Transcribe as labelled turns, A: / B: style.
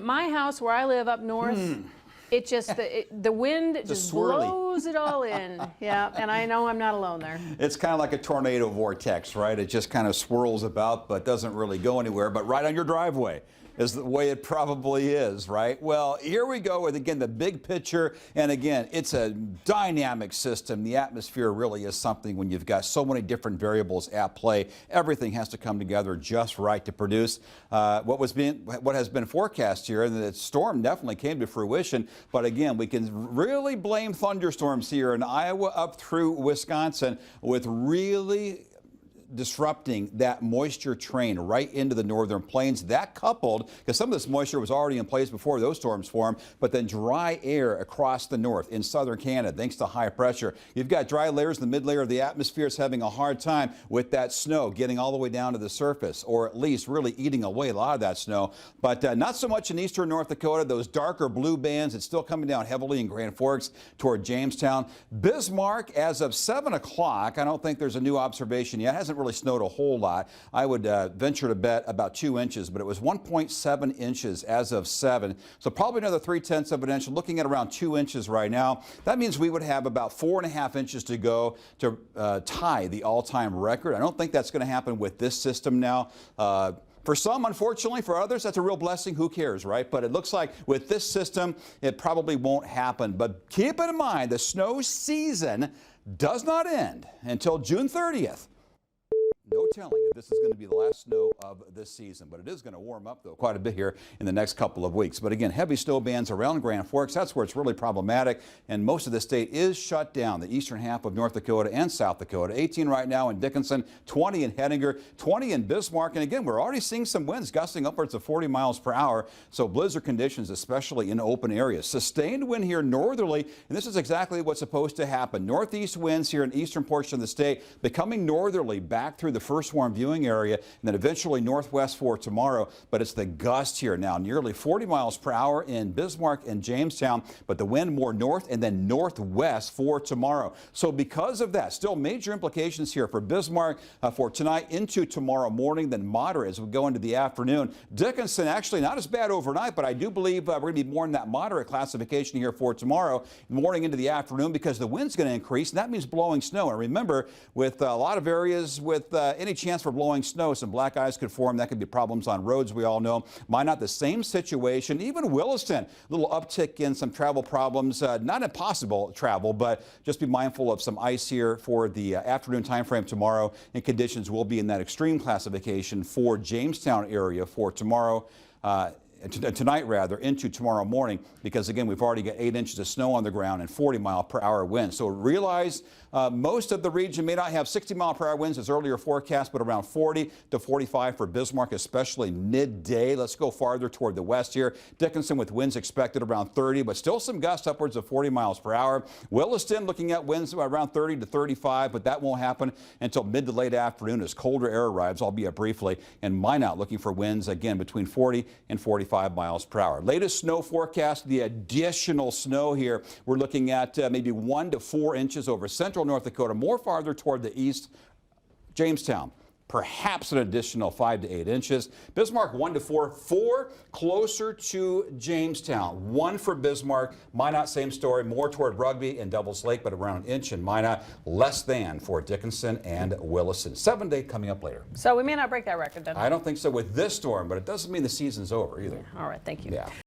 A: my house where I live up north, it just, the wind just blows it all in. Yeah, and I know I'm not alone there.
B: It's kind of like a tornado vortex, right? It just kind of swirls about but doesn't really go anywhere, but right on your driveway is the way it probably is, right? Well, here we go with, again, the big picture. And again, it's a dynamic system. The atmosphere really is something when you've got so many different variables at play. Everything has to come together just right to produce what has been forecast here. And the storm definitely came to fruition. But again, we can really blame thunderstorms here in Iowa up through Wisconsin with really disrupting that moisture train right into the northern plains. That coupled, because some of this moisture was already in place before those storms formed, but then dry air across the north in southern Canada, thanks to high pressure. You've got dry layers. The mid layer of the atmosphere is having a hard time with that snow getting all the way down to the surface, or at least really eating away a lot of that snow. But not so much in eastern North Dakota. Those darker blue bands, it's still coming down heavily in Grand Forks toward Jamestown. Bismarck, as of 7 o'clock, I don't think there's a new observation yet. It hasn't really snowed a whole lot. I would venture to bet about 2 inches, but it was 1.7 inches as of 7. So probably another 3/10 of an inch, looking at around 2 inches right now. That means we would have about 4.5 inches to go to tie the all-time record. I don't think that's going to happen with this system now. For some, unfortunately, for others, that's a real blessing. Who cares, right? But it looks like with this system, it probably won't happen. But keep it in mind, the snow season does not end until June 30th. No telling if this is going to be the last snow of this season, but it is going to warm up, though, quite a bit here in the next couple of weeks. But again, heavy snow bands around Grand Forks. That's where it's really problematic, and most of the state is shut down, the eastern half of North Dakota and South Dakota. 18 right now in Dickinson, 20 in Hettinger, 20 in Bismarck. And again, we're already seeing some winds gusting upwards of 40 miles per hour, so blizzard conditions, especially in open areas. Sustained wind here northerly, and this is exactly what's supposed to happen. Northeast winds here in the eastern portion of the state becoming northerly back through the first warm viewing area, and then eventually northwest for tomorrow. But it's the gust here now, nearly 40 miles per hour in Bismarck and Jamestown, but the wind more north and then northwest for tomorrow. So because of that, still major implications here for Bismarck for tonight into tomorrow morning, then moderate as we go into the afternoon. Dickinson actually not as bad overnight, but I do believe we're going to be more in that moderate classification here for tomorrow morning into the afternoon, because the wind's going to increase, and that means blowing snow. And remember, with a lot of areas with any chance for blowing snow, some black ice could form. That could be problems on roads, we all know. Minot, the same situation. Even Williston, a little uptick in some travel problems. Not impossible travel, but just be mindful of some ice here for the afternoon time frame tomorrow, and conditions will be in that extreme classification for Jamestown area for tomorrow. Tonight rather, into tomorrow morning, because again, we've already got 8 inches of snow on the ground and 40-mile-per-hour winds. So realize most of the region may not have 60-mile-per-hour winds as earlier forecast, but around 40 to 45 for Bismarck, especially midday. Let's go farther toward the west here. Dickinson with winds expected around 30, but still some gusts upwards of 40 miles per hour. Williston looking at winds around 30 to 35, but that won't happen until mid to late afternoon as colder air arrives, albeit briefly. And Minot looking for winds again between 40 and 45 miles per hour. Latest snow forecast, the additional snow here, we're looking at maybe 1 to 4 inches over central North Dakota, more farther toward the east. Jamestown, perhaps an additional 5 to 8 inches. Bismarck 1 to 4, 4 closer to Jamestown, 1 for Bismarck. Minot, same story, more toward Rugby and Devils Lake, but around an inch in Minot, less than for Dickinson and Williston. 7-day coming up later.
A: So we may not break that record then.
B: I don't think so with this storm, but it doesn't mean the season's over either.
A: All right, thank you.
B: Yeah.